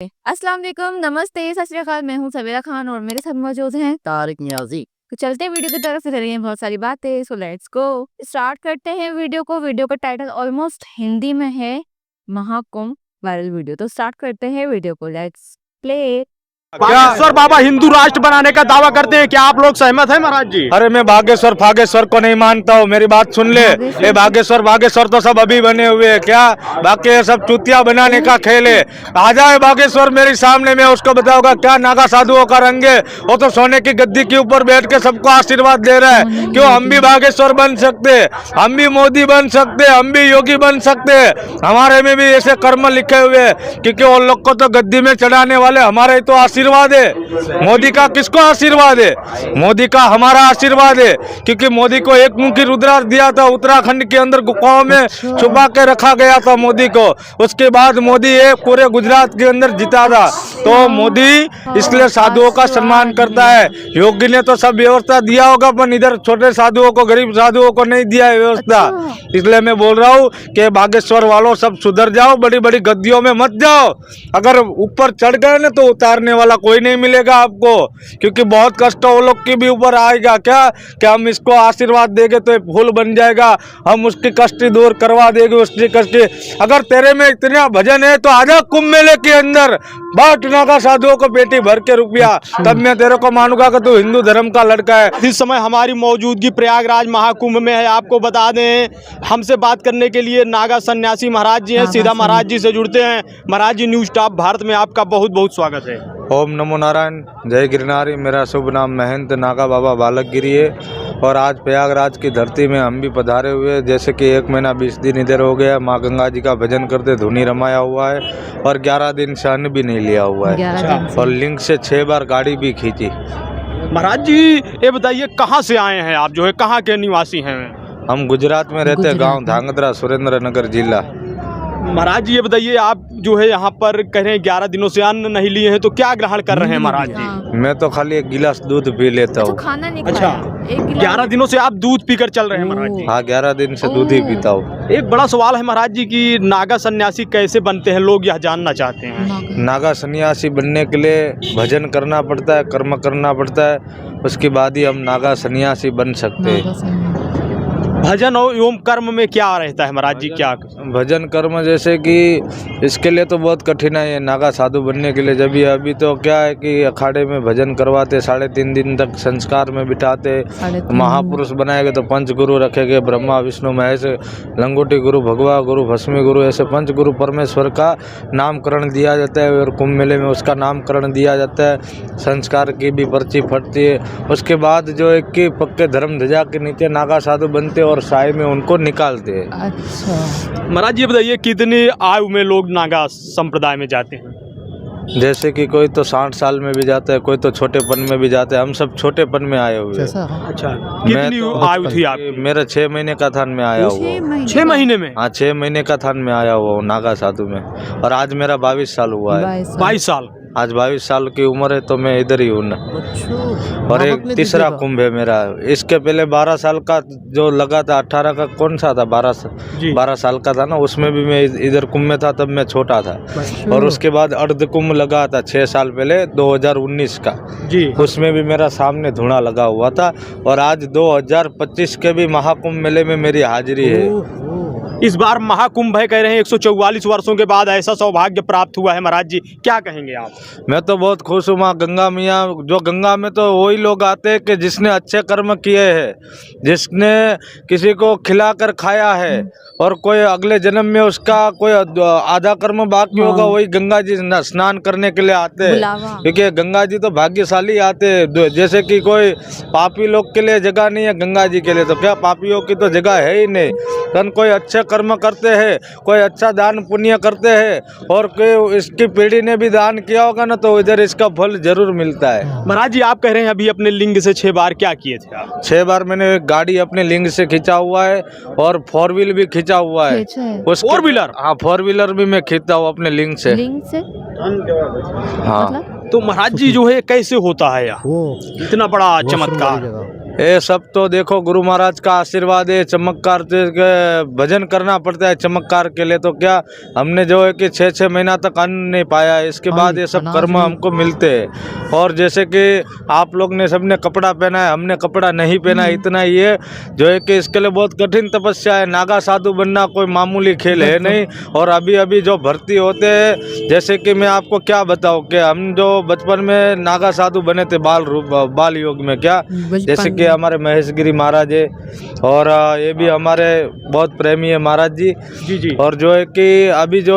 अस्सलाम वालेकुम, नमस्ते, सत श्री अकाल। मैं हूँ सवेरा खान और मेरे साथ मौजूद हैं तारिक नियाजी। तो चलते हैं वीडियो की तरफ से करेंगे बहुत सारी बातें। सो लेट्स गो, स्टार्ट करते हैं वीडियो को। वीडियो का टाइटल ऑलमोस्ट हिंदी में है, महाकुंभ वायरल वीडियो। तो स्टार्ट करते हैं वीडियो को, लेट्स प्ले। बागेश्वर बाबा हिंदू राष्ट्र बनाने का दावा करते हैं, क्या आप लोग सहमत हैं महाराज जी? अरे मैं बागेश्वर फागेश्वर को नहीं मानता हूँ, मेरी बात सुन ले। ये बागेश्वर तो सब अभी बने हुए हैं, क्या बाकी ये सब चुतिया बनाने का खेल है। आ जाए बागेश्वर मेरे सामने, में उसको बताऊंगा क्या नागा साधुओं का रंग है। वो तो सोने की गद्दी के ऊपर बैठ के सबको आशीर्वाद दे रहा है। क्यों हम भी बागेश्वर बन सकते, हम भी मोदी बन सकते, हम भी योगी बन सकते। हमारे में भी ऐसे कर्म लिखे हुए हैं, क्योंकि वो लोग को तो गद्दी में चढ़ाने वाले हमारे तो आशीर्वाद है। मोदी का किसको आशीर्वाद है? मोदी का हमारा आशीर्वाद है, क्योंकि मोदी को एक मुखी रुद्राक्ष दिया था, उत्तराखंड के अंदर गुफाओं में छुपा के रखा गया था मोदी को। उसके बाद मोदी ये पूरे गुजरात के अंदर जीता था। तो मोदी इसलिए साधुओं का सम्मान करता है। योगी ने तो सब व्यवस्था दिया होगा, पर इधर छोटे साधुओं को, गरीब साधुओं को नहीं दिया है व्यवस्था। इसलिए मैं बोल रहा हूँ कि बागेश्वर वालों सब सुधर जाओ, बड़ी बड़ी गद्दियों में मत जाओ। अगर ऊपर चढ़ गए ना तो उतारने वाला कोई नहीं मिलेगा आपको, क्योंकि बहुत कष्ट वो लोग के भी ऊपर आएगा। क्या हम इसको आशीर्वाद देंगे तो फूल बन जाएगा, हम उसकी कष्ट दूर करवा देंगे उसकी कष्ट। अगर तेरे में इतना भजन है तो आजा कुंभ मेले के अंदर, बाट नागा साधुओं को पेटी भर के रुपया, तब मैं तेरे को मानूंगा कि तू हिंदू धर्म का लड़का है। इस समय हमारी मौजूदगी प्रयागराज महाकुंभ में है। आपको बता दें, हमसे बात करने के लिए नागा सन्यासी महाराज जी हैं। सीधा महाराज जी से जुड़ते हैं। महाराज जी, न्यूज टॉप भारत में आपका बहुत बहुत स्वागत है। ओम नमो नारायण, जय गिरनारी। मेरा शुभ नाम महंत नागा बाबा बालक गिरी है और आज प्रयागराज की धरती में हम भी पधारे हुए हैं। जैसे कि 1 महीना 20 दिन इधर हो गया, माँ गंगा जी का भजन करते धुनी रमाया हुआ है और 11 दिन से अन्न भी नहीं लिया हुआ है और लिंक से 6 बार गाड़ी भी खींची। महाराज जी ये बताइए, कहाँ से आए हैं आप, जो है कहाँ के निवासी हैं? हम गुजरात में रहते हैं, गाँव धांगध्रा, सुरेंद्र नगर जिला। महाराज जी ये बताइए, आप जो है यहाँ पर कह रहे हैं 11 दिनों से अन्न नहीं लिए हैं, तो क्या ग्रहण कर रहे हैं महाराज जी? मैं तो खाली 1 गिलास दूध पी लेता हूँ। खाना नहीं अच्छा, 11 दिनों से आप दूध पीकर चल रहे हैं महाराज जी? हाँ, 11 दिन से दूध ही पीता हूँ। एक बड़ा सवाल है महाराज जी कि नागा सन्यासी कैसे बनते हैं, लोग यह जानना चाहते हैं। नागा सन्यासी बनने के लिए भजन करना पड़ता है, कर्म करना पड़ता है, उसके बाद ही हम नागा सन्यासी बन सकते हैं। भजन और एवं कर्म में क्या रहता है महाराज जी? क्या भजन कर्म, जैसे कि इसके लिए तो बहुत कठिनाई है नागा साधु बनने के लिए। जब भी अभी तो क्या है कि अखाड़े में भजन करवाते, 3.5 दिन तक संस्कार में बिठाते। महापुरुष बनाए गए तो पंच गुरु रखे गए, ब्रह्मा विष्णु महेश, लंगोटी गुरु, भगवा गुरु, भस्मी गुरु, ऐसे 5 गुरु परमेश्वर का नामकरण दिया जाता है और कुंभ मेले में उसका नामकरण दिया जाता है। संस्कार की भी पर्ची फटती है। उसके बाद जो है कि पक्के धर्म ध्वजा के नीचे नागा साधु बनते और साय में उनको निकालते हैं। अच्छा महाराज ये बताइए, कितनी आयु में लोग नागा संप्रदाय में जाते हैं? जैसे कि कोई तो 60 साल में भी जाता है, कोई तो छोटेपन में भी जाता है। हम सब छोटेपन में आए हुए हैं। अच्छा, कितनी आयु थी आपकी? मेरा 6 महीने का थान में आया हुआ। 6 महीने में? हाँ, 6 महीने का थान में आया हुआ नागा साधु में, और आज मेरा 22 साल हुआ है। 22 साल? आज 22 साल की उम्र है, तो मैं इधर ही हूँ ना। और एक तीसरा कुंभ है मेरा। इसके पहले 12 साल का जो लगा था, 18 का कौन सा था, 12 साल का था ना, उसमें भी मैं इधर कुंभ में था, तब मैं छोटा था। और उसके बाद अर्ध कुंभ लगा था 6 साल पहले, 2019 का जी, उसमें भी मेरा सामने धुआं लगा हुआ था। और आज 2025 के भी महाकुंभ मेले में मेरी हाजिरी है। इस बार महाकुंभ है, कह रहे हैं 144 वर्षों के बाद ऐसा सौभाग्य प्राप्त हुआ है। महाराज जी क्या कहेंगे आप? मैं तो बहुत खुश हूँ। माँ गंगा मैया, जो गंगा में तो वही लोग आते हैं कि जिसने अच्छे कर्म किए हैं, जिसने किसी को खिलाकर खाया है, और कोई अगले जन्म में उसका कोई आधा कर्म बाकी होगा, वही गंगा जी स्नान करने के लिए आते हैं। क्योंकि गंगा जी तो भाग्यशाली आते हैं। जैसे कि कोई पापी लोग के लिए जगह नहीं है गंगा जी के लिए, तो क्या पापियों की तो जगह है ही नहीं। तो कोई अच्छे कर्म करते हैं, कोई अच्छा दान पुण्य करते हैं, और कोई इसकी पीढ़ी ने भी दान किया होगा ना, तो इधर इसका फल जरूर मिलता है। महाराज जी आप कह रहे हैं अभी अपने लिंग से 6 बार क्या किए थे आप? 6 बार मैंने गाड़ी अपने लिंग से खींचा हुआ है, और 4 व्हील भी खींचा हुआ है। 4 व्हीलर? हाँ, 4 व्हीलर भी मैं खींचता हूँ अपने लिंग से। हाँ। तो महाराज जी जो है कैसे होता है यार इतना बड़ा चमत्कार? ये सब तो देखो गुरु महाराज का आशीर्वाद है। चमत्कार के भजन करना पड़ता है चमत्कार के लिए। तो क्या हमने जो है कि 6-6 महीना तक अन्न नहीं पाया, इसके बाद ये सब कर्म हमको मिलते हैं। और जैसे कि आप लोग ने सबने कपड़ा पहना है, हमने कपड़ा नहीं पहना, इतना ही है जो है कि इसके लिए बहुत कठिन तपस्या है। नागा साधु बनना कोई मामूली खेल है नहीं। और अभी अभी जो भर्ती होते हैं, जैसे कि मैं आपको क्या बताऊं कि हम जो बचपन में नागा साधु बने थे बाल योग में, क्या जैसे कि हमारे महेश गिरी महाराज है और ये भी हमारे बहुत प्रेमी है महाराज जी। जी। और जो है कि अभी जो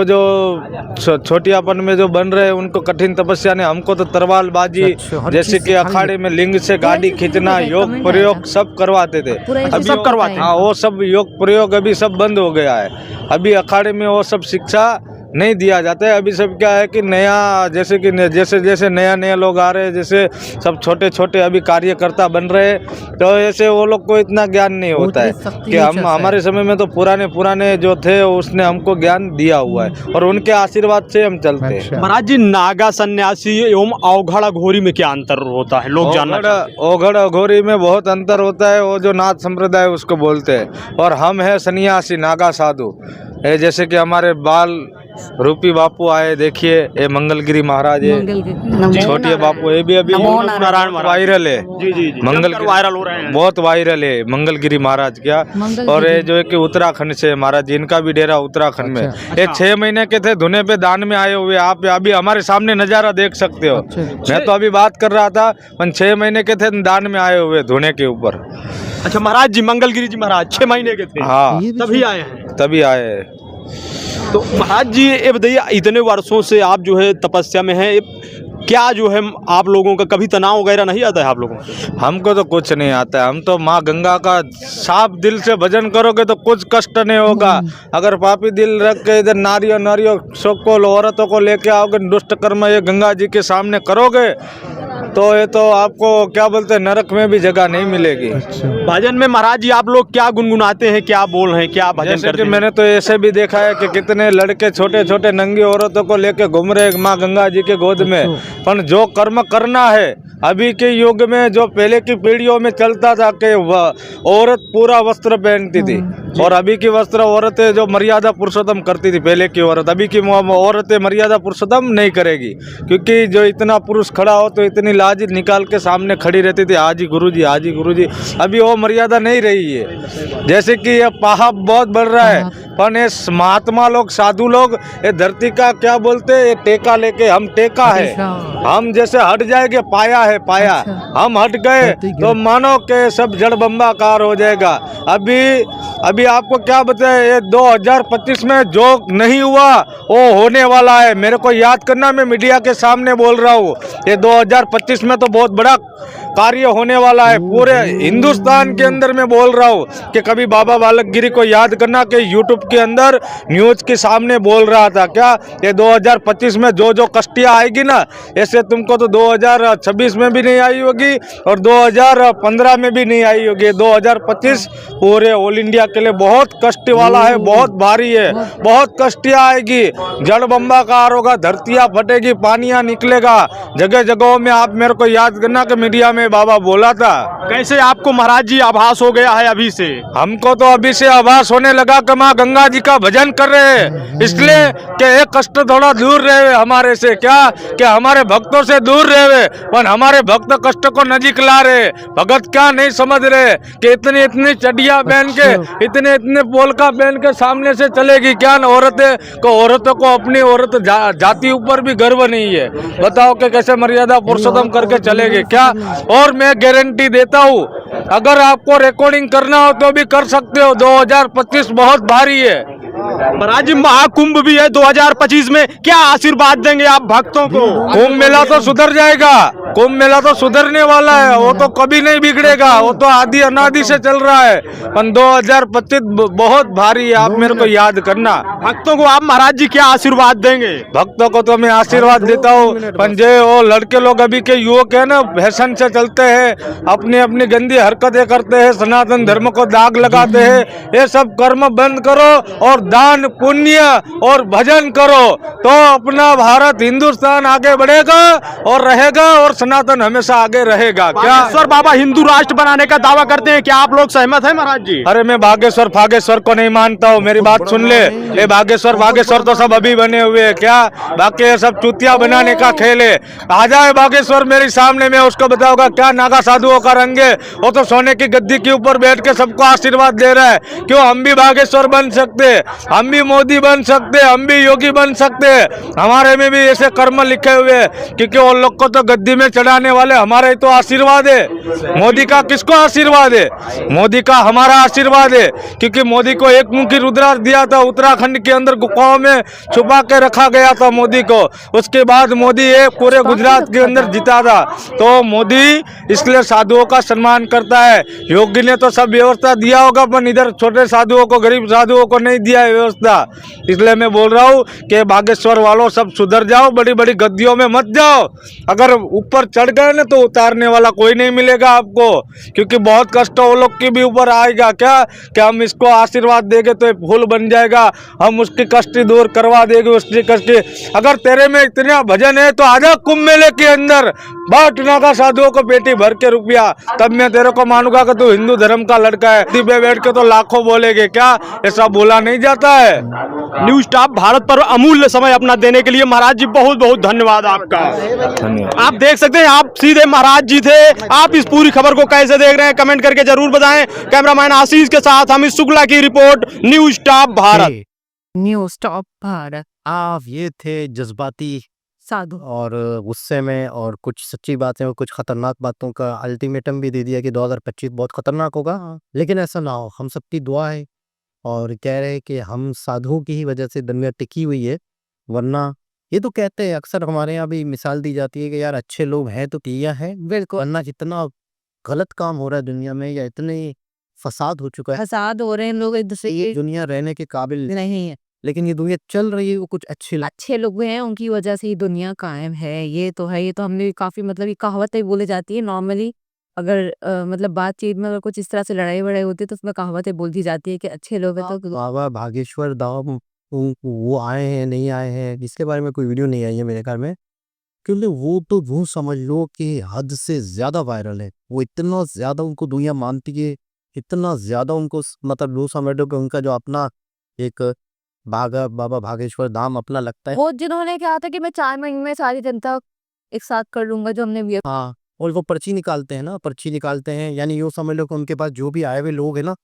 छोटियापन में जो बन रहे हैं उनको कठिन तपस्या ने, हमको तो तरवालबाजी जैसे कि अखाड़े में लिंग से गाड़ी खींचना, योग प्रयोग सब करवाते थे। अभी सब करवाते हैं। हाँ, वो सब योग प्रयोग अभी सब बंद हो गया है। अभी अखाड़े में वो सब शिक्षा नहीं दिया जाता है। अभी सब क्या है कि नया जैसे कि जैसे नया लोग आ रहे हैं, जैसे सब छोटे छोटे अभी कार्यकर्ता बन रहे हैं, तो ऐसे वो लोग को इतना ज्ञान नहीं होता है कि हमारे समय में तो पुराने जो थे उसने हमको ज्ञान दिया हुआ है और उनके आशीर्वाद से हम चलते हैं। महाराज जी, नागा सन्यासी एवं अवघड़ अघोरी में क्या अंतर होता है, लोग जानना। अवघड़ अघोरी में बहुत अंतर होता है। वो जो नाथ संप्रदाय उसको बोलते हैं, और हम है सन्यासी नागा साधु। जैसे कि हमारे बाल रूपी बापू आए, देखिए ये मंगलगिरी महाराज है, छोटे बापू, ये भी अभी नारायण वायरल है। जी। मंगल वायरल हो रहे हैं, बहुत वायरल है मंगलगिरी महाराज क्या। और ये जो है कि उत्तराखंड से महाराज जी, इनका भी डेरा उत्तराखंड में। ये 6 महीने के थे, धुने पे दान में आए हुए। आप अभी हमारे सामने नजारा देख सकते हो। मैं तो अभी बात कर रहा था, 6 महीने के थे, दान में आए हुए धुने के ऊपर। अच्छा महाराज जी, मंगलगिरी जी महाराज 6 महीने के थे। हाँ, तभी आए हैं। तभी आए हैं। तो महाराज जी ये बताइए, इतने वर्षों से आप जो है तपस्या में हैं, क्या जो है आप लोगों का कभी तनाव वगैरह नहीं आता है आप लोगों को? हमको तो कुछ नहीं आता है। हम तो माँ गंगा का साफ दिल से भजन करोगे तो कुछ कष्ट नहीं होगा। अगर पापी दिल रख के इधर नारियों सबको औरतों को लेके आओगे, दुष्ट कर्म ये गंगा जी के सामने करोगे, तो ये तो आपको क्या बोलते हैं, नरक में भी जगह नहीं मिलेगी। भजन में महाराज जी आप लोग क्या गुनगुनाते हैं, क्या बोल रहे हैं, क्या भजन करते हैं? मैंने तो ऐसे भी देखा है कि कितने लड़के छोटे छोटे नंगी औरतों को लेके घूम रहे माँ गंगा जी के गोद में। पर जो कर्म करना है अभी के युग में, जो पहले की पीढ़ियों में चलता था कि औरत पूरा वस्त्र पहनती थी, और अभी की वस्त्र औरतें जो मर्यादा पुरुषोत्तम करती थी पहले की औरत, अभी की औरतें मर्यादा पुरुषोत्तम नहीं करेगी। क्योंकि जो इतना पुरुष खड़ा हो तो इतनी लाज निकाल के सामने खड़ी रहती थी, हाजी गुरुजी हाजी गुरुजी। अभी वो मर्यादा नहीं रही है। जैसे कि ये पाप बहुत बढ़ रहा है, पर ये महात्मा लोग साधु लोग ये धरती का क्या बोलते हैं, ये टेका लेके, हम टेका है, हम जैसे हट जाएंगे पाया है पाया। हम हट गए तो मानो के सब जड़ बम्बाकार हो जाएगा। अभी आपको क्या बताए, ये 2025 में जो नहीं हुआ वो होने वाला है। मेरे को याद करना, मैं मीडिया के सामने बोल रहा हूँ, ये 2025 में तो बहुत बड़ा कार्य होने वाला है पूरे हिंदुस्तान के अंदर। मैं बोल रहा हूँ कि कभी बाबा बालक गिरी को याद करना कि यूट्यूब के अंदर न्यूज के सामने बोल रहा था क्या, ये 2025 में जो कष्टियाँ आएगी ना, ऐसे तुमको तो 2026 में भी नहीं आई होगी और 2015 में भी नहीं आई होगी। 2025 पूरे ऑल इंडिया के लिए बहुत कष्ट वाला है, बहुत भारी है, बहुत कष्टियाँ आएगी, जड़ बम्बाकार होगा, धरतियाँ फटेगी, पानियाँ निकलेगा जगह जगहों में। आप मेरे को याद करना कि मीडिया में बाबा बोला था। कैसे आपको महाराज जी आभास हो गया है अभी से? हमको तो अभी से आभास होने लगा कि माँ गंगा जी का भजन कर रहे हैं, इसलिए कि एक कष्ट थोड़ा दूर रहे हमारे से, क्या कि हमारे भक्तों से दूर रहे, पर हमारे भक्त कष्ट को नजीक ला रहे। भगत क्या नहीं समझ रहे कि इतनी चड्डियां पहन के, इतने पोलका पहन के सामने से चलेगी क्या औरतों को अपनी औरत जाति ऊपर भी गर्व नहीं है। बताओ कि कैसे मर्यादा पुरुषोत्तम करके चलेगी क्या। और मैं गारंटी देता हूँ, अगर आपको रिकॉर्डिंग करना हो तो भी कर सकते हो। 2025 बहुत भारी है। महाराज जी महाकुंभ भी है 2025 में, क्या आशीर्वाद देंगे आप भक्तों को? कुंभ मेला तो सुधर जाएगा, कुंभ मेला तो सुधरने वाला है, वो तो कभी नहीं बिगड़ेगा, वो तो आदि अनादि से चल रहा है। पर 2025 बहुत भारी है, आप मेरे को याद करना। भक्तों को आप महाराज जी क्या आशीर्वाद देंगे? भक्तों को तो मैं आशीर्वाद देता हूँ, पर जो वो लड़के लोग अभी के युवक है ना, फैशन से चलते हैं, अपनी गंदी हरकतें करते हैं, सनातन धर्म को दाग लगाते हैं, ये सब कर्म बंद करो और दान दान पुण्य और भजन करो तो अपना भारत हिंदुस्तान आगे बढ़ेगा और रहेगा और सनातन हमेशा आगे रहेगा। क्या बागेश्वर बाबा हिंदू राष्ट्र बनाने का दावा करते हैं, क्या आप लोग सहमत हैं महाराज जी? अरे मैं बागेश्वर फागेश्वर को नहीं मानता हूँ, मेरी बात सुन ले। ये बागेश्वर वागेश्वर तो सब अभी बने हुए हैं, क्या बाकी ये सब चुतिया बनाने का खेल है। आ जाए बागेश्वर मेरे सामने, मैं उसको बताऊंगा क्या नागा साधुओं का रंग है। वो तो सोने की गद्दी के ऊपर बैठ के सबको आशीर्वाद दे रहा है। क्यों हम भी बागेश्वर बन सकते, हम भी मोदी बन सकते, हम भी योगी बन सकते। हमारे में भी ऐसे कर्म लिखे हुए हैं, क्योंकि उन लोग को तो गद्दी में चढ़ाने वाले हमारे तो आशीर्वाद है। मोदी का किसको आशीर्वाद है? मोदी का हमारा आशीर्वाद है, क्योंकि मोदी को एक मुखी रुद्राक्ष दिया था, उत्तराखंड के अंदर गुफाओं में छुपा के रखा गया था मोदी को। उसके बाद मोदी ये पूरे गुजरात के अंदर जीता था। तो मोदी इसलिए साधुओं का सम्मान करता है। योगी ने तो सब व्यवस्था दिया होगा, पर इधर छोटे साधुओं को, गरीब साधुओं को नहीं दिया है व्यवस्था। इसलिए मैं बोल रहा हूँ कि बागेश्वर वालों सब सुधर जाओ, बड़ी बड़ी गद्दियों में मत जाओ। अगर ऊपर चढ़ गए ना तो उतारने वाला कोई नहीं मिलेगा आपको, क्योंकि बहुत कष्ट वो लोग के भी ऊपर आएगा। क्या कि हम इसको आशीर्वाद देंगे तो फूल बन जाएगा, हम उसकी कष्ट दूर करवा देंगे, उसकी कष्ट। अगर तेरे में इतना भजन है तो आजा कुंभ मेले के अंदर, बाट नागा साधुओं को पेटी भर के रुपया, तब मैं तेरे को मानूंगा कि तू हिंदू धर्म का लड़का है। दिव्य बैठ के तो लाखों बोलेगे, क्या ऐसा बोला नहीं जाता है। न्यूज स्टाफ भारत पर अमूल्य समय अपना देने के लिए महाराज जी बहुत बहुत धन्यवाद आपका। आप देख सकते हैं, आप सीधे महाराज जी थे। आप इस पूरी खबर को कैसे देख रहे हैं कमेंट करके जरूर बताएं। कैमरामैन आशीष के साथ अमित शुक्ला की report, news staff Bharat. News top Bharat. आप ये थे जज्बाती साधु और गुस्से में, और कुछ सच्ची बातें और कुछ खतरनाक बातों का अल्टीमेटम भी दे दिया कि 2025 बहुत खतरनाक होगा। लेकिन ऐसा ना हो, हम सबकी दुआ है। और कह रहे हैं कि हम साधुओं की ही वजह से दुनिया टिकी हुई है, वरना ये तो कहते हैं, अक्सर हमारे यहाँ भी मिसाल दी जाती है कि यार अच्छे लोग हैं तो किया है, बिल्कुल वरना जितना गलत काम हो रहा है दुनिया में, या इतने फसाद हो चुका है, फसाद हो रहे हैं, लोग एक दूसरे ये के दुनिया रहने के काबिल नहीं। नहीं है। लेकिन ये दुनिया चल रही है, वो कुछ अच्छे लोग। अच्छे लोग हैं, उनकी वजह से ही दुनिया कायम है। ये तो है, ये तो हमने काफी मतलब ये कहावतें बोली जाती है नॉर्मली। अगर मतलब बातचीत में अगर कुछ इस तरह से लड़ाई वड़ाई होती है तो उसमें कहावतें बोलती जाती है कि अच्छे लोग हैं तो बाबा भागेश्वर धाम वो आए हैं नहीं आए हैं, इसके बारे में कोई वीडियो नहीं आई है मेरे ख्याल में, क्योंकि वो समझ लो कि हद से ज्यादा वायरल है। वो इतना ज्यादा उनको दुनिया मानती है, इतना ज्यादा उनको मतलब वो समझ लो कि उनका जो अपना एक बाबा भागेश्वर धाम अपना लगता है। वो जिन्होंने कहा था कि मैं 4 महीने में सारी जनता एक साथ कर लूंगा, जो हमने हाँ, और वो पर्ची निकालते हैं ना, पर्ची निकालते हैं, यानी यूँ समझ लो कि उनके पास जो भी आए हुए लोग हैं ना,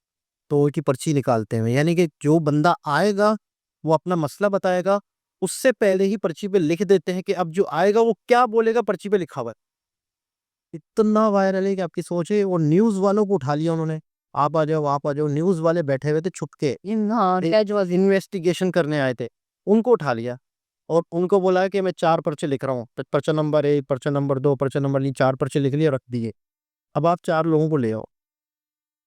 तो उनकी पर्ची निकालते हैं। यानी कि जो बंदा आएगा वो अपना मसला बताएगा, उससे पहले ही पर्ची पे लिख देते हैं कि अब जो आएगा वो क्या बोलेगा, पर्ची पे लिखा हुआ है। इतना वायरल है कि आपकी सोचे। और न्यूज वालों को उठा लिया उन्होंने, आप आ जाओ आप आ जाओ। न्यूज वाले बैठे हुए थे छुप के, जो इन्वेस्टिगेशन करने आए थे, उनको उठा लिया और उनको बोला कि मैं 4 पर्चे लिख रहा हूँ, पर्चा नंबर 1, पर्चा नंबर 2, पर्चा नंबर 3, 4 पर्चे लिख लिए, रख दिए। अब आप 4 लोगों को ले आओ,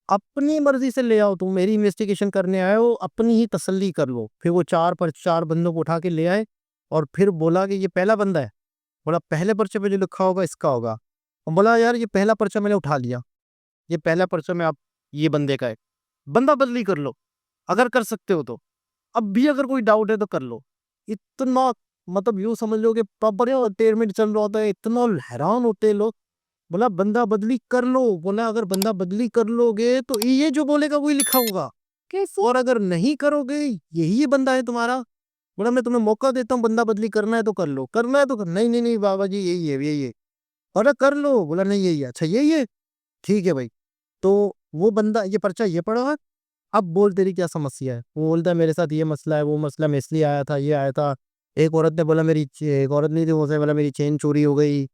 अपनी मर्जी से ले आओ, तुम मेरी इन्वेस्टिगेशन करने आए हो, अपनी ही तसल्ली कर लो। फिर वो 4 बंदों को उठा के ले आए और फिर बोला कि ये पहला बंदा है। बोला पहले पर्चे पे जो लिखा होगा इसका होगा। और बोला यार ये पहला पर्चा मैंने उठा लिया, ये पहला पर्चा में आप ये बंदे का है, बंदा बदली कर लो अगर कर सकते हो तो। अब भी अगर कोई डाउट है तो कर लो। इतना मतलब यूँ समझ लो कि बड़े टेरमेंट चल रहा होता है, इतना हैरान होते हैं लोग। बोला बंदा बदली कर लो, बोला अगर बंदा बदली कर लोगे तो ये जो बोलेगा वही लिखा होगा, और अगर नहीं करोगे यही बंदा है तुम्हारा। बोला मैं तुम्हें मौका देता हूँ, बंदा बदली करना है तो कर लो, करना है तो कर। नहीं नहीं नहीं बाबा जी यही है यही है। अरे कर लो, बोला नहीं यही है। अच्छा यही है, ठीक है भाई। तो वो बंदा ये पर्चा ये पढ़ा है, अब बोल तेरी क्या समस्या है। वो बोलता है मेरे साथ ये मसला है, वो मसला, मैं इसलिए आया था, ये आया था। एक औरत ने बोला एक औरत नहीं थी, वो बोला मेरी चेन चोरी हो गई,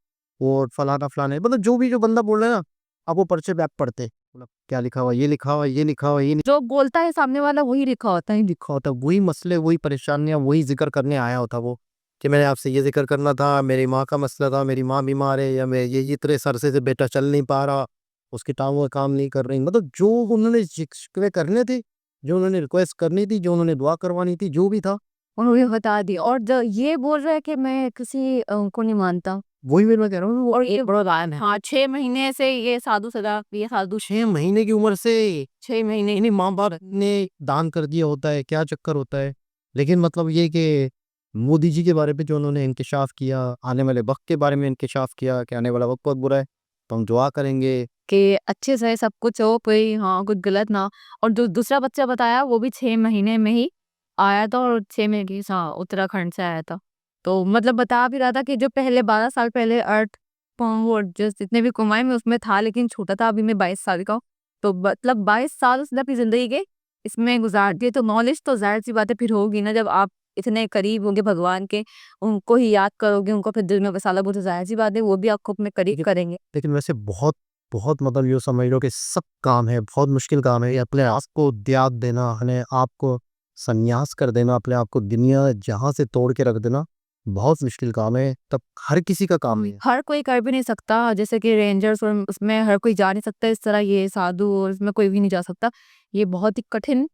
वो फलाना फलाना, मतलब जो भी जो बंदा बोल रहा है ना, अब वो पर्चे पे आप पढ़ते, बोला क्या लिखा हुआ, ये लिखा हुआ, ये लिखा हुआ, ये जो बोलता है सामने वाला वही लिखा होता है। लिखा होता, वही मसले, वही परेशानियां, वही जिक्र करने आया होता वो, कि मैंने आपसे ये जिक्र करना था, मेरी माँ का मसला था, मेरी माँ बीमार है, या मैं ये इतने सरसे से बेटा चल नहीं पा रहा, उसकी टांगों काम नहीं कर रही। मतलब जो उन्होंने शिकवे करने थे, जो उन्होंने रिक्वेस्ट करनी थी, जो उन्होंने दुआ करवानी थी, जो भी था उन्होंने बता दी। और ये बोल रहा है कि मैं किसी को नहीं मानता। वही मैं कह रहा हूँ, और ये बड़ा लायन है। हाँ 6 महीने से ये साधु सदा ये साधु 6 महीने की उम्र से 6 महीने इन्हीं माँ बाप ने दान कर दिया होता है, क्या चक्कर होता है। लेकिन मतलब ये कि मोदी जी के बारे में जो उन्होंने इंकशाफ किया, आने वाले वक्त के बारे में इंकशाफ किया कि आने वाला वक्त बहुत बुरा है, तो हम दुआ करेंगे कि अच्छे से सब कुछ हो, कोई हाँ कुछ गलत ना। और जो दूसरा बच्चा बताया वो भी 6 महीने में ही आया था और 6 महीने की हाँ उत्तराखंड से आया था। तो मतलब बता भी रहा था कि जो पहले 12 साल पहले अर्थ वो जो जितने भी कमाए में उसमें था, लेकिन छोटा था, अभी मैं 22 साल का हूँ। तो मतलब 22 साल उसने अपनी जिंदगी के इसमें गुजार दिए, तो नॉलेज तो जाहिर सी बात है फिर होगी ना, जब आप इतने करीब होंगे भगवान के, उनको ही याद करोगे, उनको फिर दिल में बसा लोगे, तो जाहिर सी बात है वो भी आपको अपने करीब करेंगे। लेकिन वैसे बहुत बहुत मतलब ये समझ लो कि सब काम है, बहुत मुश्किल काम है ये, अपने आप को त्याग देना, अपने आप को संन्यास कर देना, अपने आप को दुनिया जहाँ से तोड़ के रख देना, बहुत मुश्किल काम है। तब हर किसी का काम नहीं है। हर कोई कर भी नहीं सकता, जैसे कि रेंजर्स और उसमें हर कोई जा नहीं सकता, इस तरह ये साधु और इसमें कोई भी नहीं जा सकता। ये बहुत ही कठिन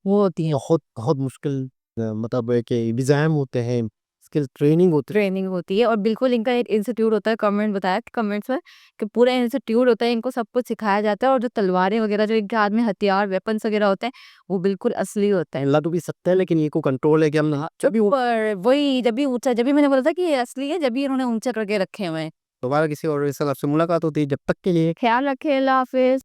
वो होती है, बहुत बहुत मुश्किल मतलब है कि एग्जाम होते हैं, स्किल ट्रेनिंग होती है। ट्रेनिंग होती है। और बिल्कुल इनका एक इंस्टीट्यूट होता है, कमेंट बताया कि कमेंट्स में कि पूरा इंस्टीट्यूट होता है, इनको सब कुछ सिखाया जाता है। और जो तलवारें वगैरह जो इनके हाथ में हथियार वेपन्स वगैरह होते हैं वो बिल्कुल असली होते हैं। अल्लाह तो भी सकता है, लेकिन ये को कंट्रोल है कि हम जब भी पर वही जब भी ऊंचा, जब भी मैंने बोला था कि ये असली है, जब भी इन्होंने ऊंचा करके रखे हुए हैं। दोबारा किसी और से आपसे मुलाकात होती है, जब तक के लिए ख्याल रखे, अल्लाह हाफिज।